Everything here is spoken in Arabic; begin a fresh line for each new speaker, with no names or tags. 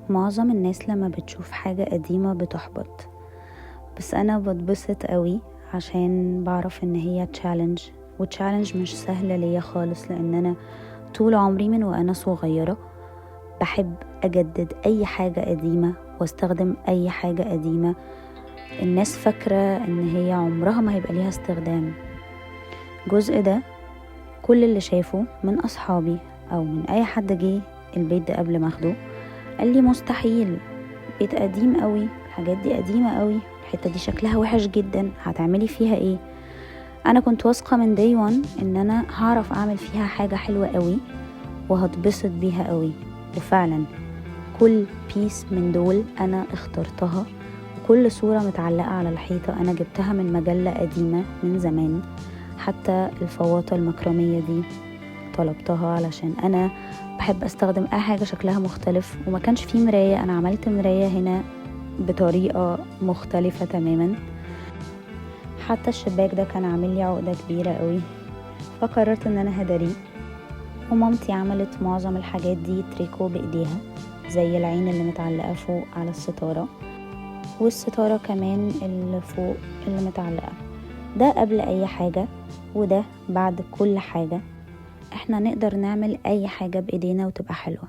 معظم الناس لما بتشوف حاجة قديمة بتحبط، بس انا بتبسط قوي عشان بعرف ان هي تشالنج مش سهلة ليا خالص، لان انا طول عمري من وانا صغيرة بحب اجدد اي حاجة قديمة واستخدم اي حاجة قديمة الناس فاكرة ان هي عمرها ما هيبقى ليها استخدام. الجزء ده كل اللي شافه من اصحابي او من اي حد جه البيت ده قبل ما اخده قال لي مستحيل، بيت قديم قوي، الحاجات دي قديمة قوي، الحتة دي شكلها وحش جدا، هتعملي فيها ايه؟ انا كنت واثقة من day one ان انا هعرف اعمل فيها حاجة حلوة قوي وهتبسط بيها قوي. وفعلا كل بيس من دول انا اخترتها، وكل صورة متعلقة على الحيطة انا جبتها من مجلة قديمة من زمان. حتى الفواطة المكرمية دي طلبتها علشان انا بحب استخدم اي حاجة شكلها مختلف، وما كانش فيه مراية، انا عملت مراية هنا بطريقة مختلفة تماما. حتى الشباك ده كان عامل لي عقدة كبيرة قوي، فقررت ان انا هداريه. ومامتي عملت معظم الحاجات دي تريكو بايديها، زي العين اللي متعلقة فوق على الستارة، والستارة كمان اللي فوق اللي متعلقة. ده قبل اي حاجة وده بعد كل حاجة. احنا نقدر نعمل اي حاجة بايدينا وتبقى حلوة.